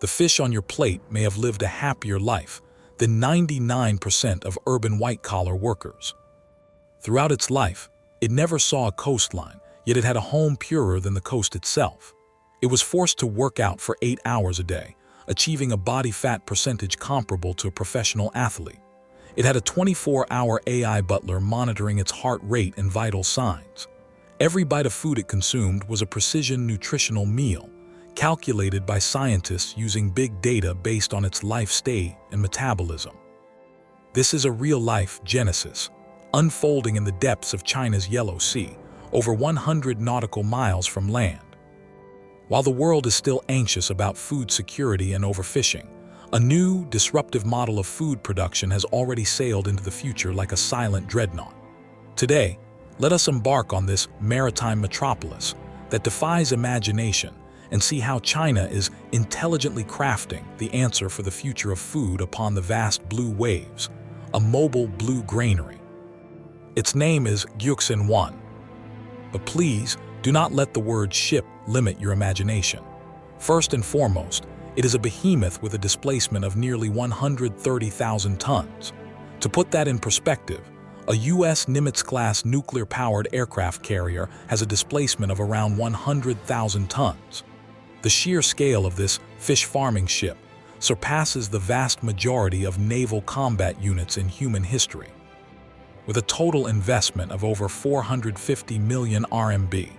the fish on your plate may have lived a happier life than 99% of urban white-collar workers. Throughout its life, it never saw a coastline, yet it had a home purer than the coast itself. It was forced to work out for 8 hours a day, achieving a body fat percentage comparable to a professional athlete. It had a 24-hour AI butler monitoring its heart rate and vital signs. Every bite of food it consumed was a precision nutritional meal, calculated by scientists using big data based on its life state and metabolism. This is a real-life Genesis, unfolding in the depths of China's Yellow Sea, over 100 nautical miles from land. While the world is still anxious about food security and overfishing, a new, disruptive model of food production has already sailed into the future like a silent dreadnought. Today, let us embark on this maritime metropolis that defies imagination and see how China is intelligently crafting the answer for the future of food upon the vast blue waves, a mobile blue granary. Its name is Gyuxin 1. But please, do not let the word ship limit your imagination. First and foremost, it is a behemoth with a displacement of nearly 130,000 tons. To put that in perspective, a U.S. Nimitz-class nuclear-powered aircraft carrier has a displacement of around 100,000 tons. The sheer scale of this fish farming ship surpasses the vast majority of naval combat units in human history. With a total investment of over 450 million RMB,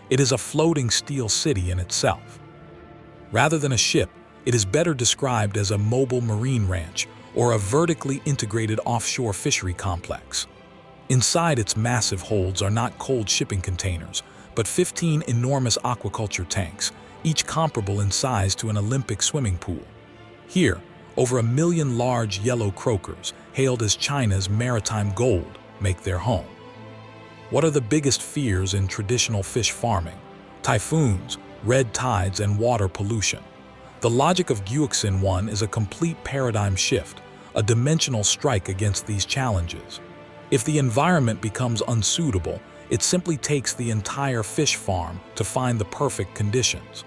it is a floating steel city in itself. Rather than a ship, it is better described as a mobile marine ranch or a vertically integrated offshore fishery complex. Inside its massive holds are not cold shipping containers, but 15 enormous aquaculture tanks, each comparable in size to an Olympic swimming pool. Here, over 1 million large yellow croakers, hailed as China's maritime gold, make their home. What are the biggest fears in traditional fish farming? Typhoons, red tides, and water pollution. The logic of Gyuxin 1 is a complete paradigm shift, a dimensional strike against these challenges. If the environment becomes unsuitable, it simply takes the entire fish farm to find the perfect conditions.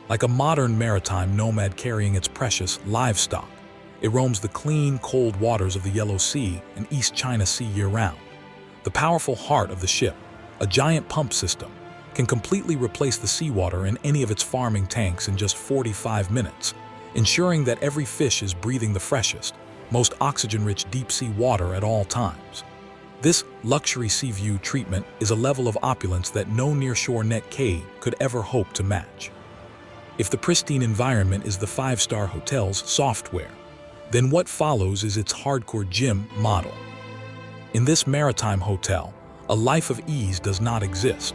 Like a modern maritime nomad carrying its precious livestock, it roams the clean, cold waters of the Yellow Sea and East China Sea year-round. The powerful heart of the ship, a giant pump system, can completely replace the seawater in any of its farming tanks in just 45 minutes, ensuring that every fish is breathing the freshest, most oxygen-rich deep-sea water at all times. This luxury sea view treatment is a level of opulence that no nearshore net cave could ever hope to match. If the pristine environment is the five-star hotel's software, then what follows is its hardcore gym model. In this maritime hotel, a life of ease does not exist.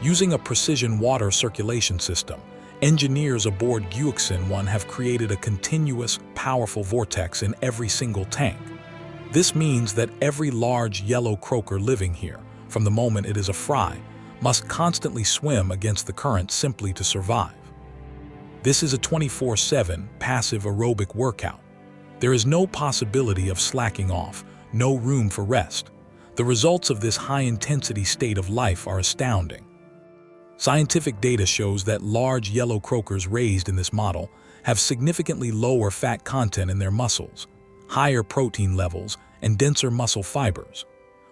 Using a precision water circulation system, engineers aboard Gyuxin 1 have created a continuous, powerful vortex in every single tank. This means that every large yellow croaker living here, from the moment it is a fry, must constantly swim against the current simply to survive. This is a 24/7 passive aerobic workout. There is no possibility of slacking off, no room for rest. The results of this high-intensity state of life are astounding. Scientific data shows that large yellow croakers raised in this model have significantly lower fat content in their muscles, higher protein levels, and denser muscle fibers.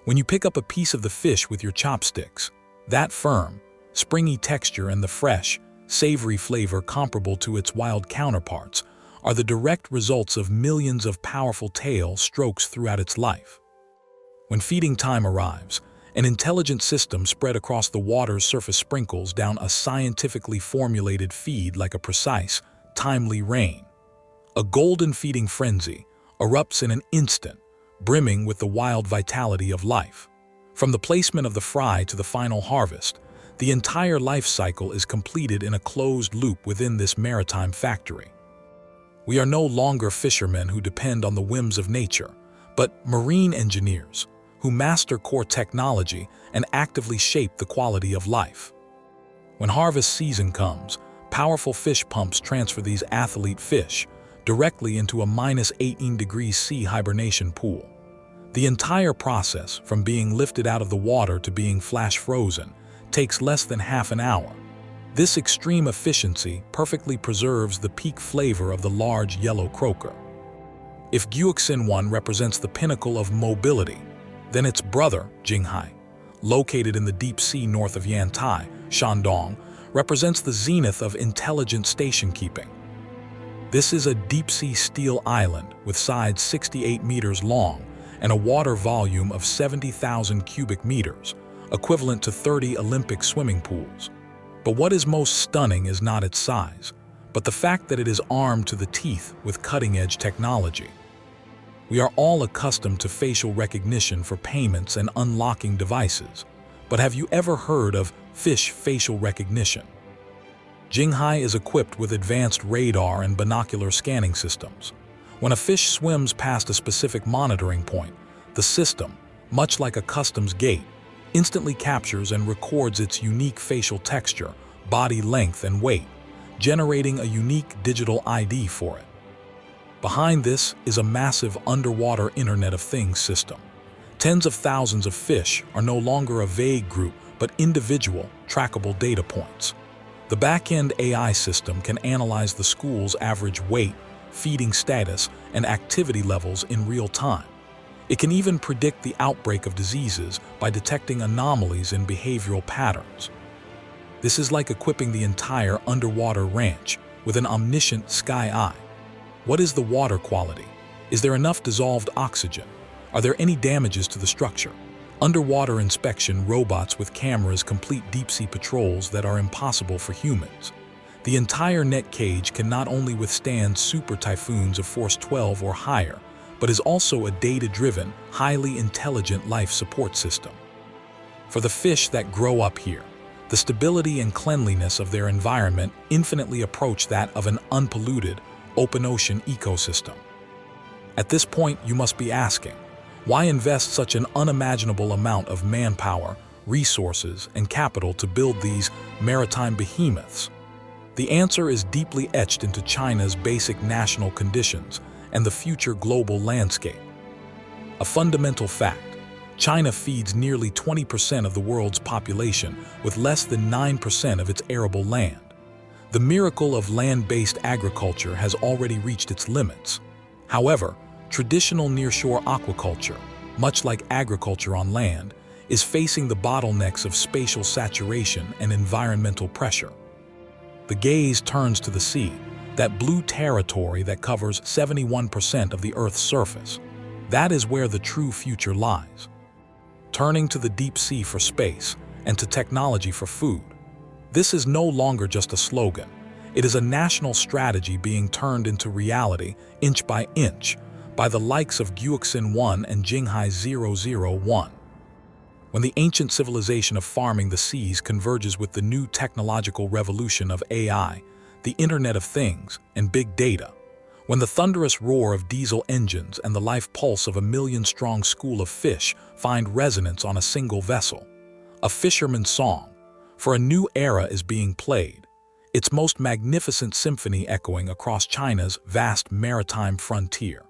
When you pick up a piece of the fish with your chopsticks, that firm, springy texture and the fresh, savory flavor comparable to its wild counterparts are the direct results of millions of powerful tail strokes throughout its life. When feeding time arrives, an intelligent system spread across the water's surface sprinkles down a scientifically formulated feed like a precise, timely rain. A golden feeding frenzy erupts in an instant, brimming with the wild vitality of life. From the placement of the fry to the final harvest, the entire life cycle is completed in a closed loop within this maritime factory. We are no longer fishermen who depend on the whims of nature, but marine engineers who master core technology and actively shape the quality of life. When harvest season comes, powerful fish pumps transfer these athlete fish directly into a -18°C hibernation pool. The entire process, from being lifted out of the water to being flash frozen, takes less than half an hour. This extreme efficiency perfectly preserves the peak flavor of the large yellow croaker. If Guoxin-1 represents the pinnacle of mobility, then its brother, Jinghai, located in the deep sea north of Yantai, Shandong, represents the zenith of intelligent station-keeping. This is a deep-sea steel island with sides 68 meters long and a water volume of 70,000 cubic meters, equivalent to 30 Olympic swimming pools. But what is most stunning is not its size, but the fact that it is armed to the teeth with cutting-edge technology. We are all accustomed to facial recognition for payments and unlocking devices, but have you ever heard of fish facial recognition? Jinghai is equipped with advanced radar and binocular scanning systems. When a fish swims past a specific monitoring point, the system, much like a customs gate, instantly captures and records its unique facial texture, body length, and weight, generating a unique digital ID for it. Behind this is a massive underwater Internet of Things system. Tens of thousands of fish are no longer a vague group, but individual, trackable data points. The back-end AI system can analyze the school's average weight, feeding status, and activity levels in real time. It can even predict the outbreak of diseases by detecting anomalies in behavioral patterns. This is like equipping the entire underwater ranch with an omniscient sky eye. What is the water quality? Is there enough dissolved oxygen? Are there any damages to the structure? Underwater inspection robots with cameras complete deep-sea patrols that are impossible for humans. The entire net cage can not only withstand super typhoons of force 12 or higher, but is also a data-driven, highly intelligent life support system. For the fish that grow up here, the stability and cleanliness of their environment infinitely approach that of an unpolluted, open ocean ecosystem. At this point, you must be asking, why invest such an unimaginable amount of manpower, resources, and capital to build these maritime behemoths? The answer is deeply etched into China's basic national conditions and the future global landscape. A fundamental fact: China feeds nearly 20% of the world's population with less than 9% of its arable land. The miracle of land-based agriculture has already reached its limits. However, traditional nearshore aquaculture, much like agriculture on land, is facing the bottlenecks of spatial saturation and environmental pressure. The gaze turns to the sea, that blue territory that covers 71% of the Earth's surface. That is where the true future lies. Turning to the deep sea for space and to technology for food. This is no longer just a slogan. It is a national strategy being turned into reality inch by inch by the likes of Guoxin-1 and Jinghai 001. When the ancient civilization of farming the seas converges with the new technological revolution of AI, the Internet of Things, and big data, when the thunderous roar of diesel engines and the life pulse of a million-strong school of fish find resonance on a single vessel, a fisherman's song, for a new era is being played, its most magnificent symphony echoing across China's vast maritime frontier.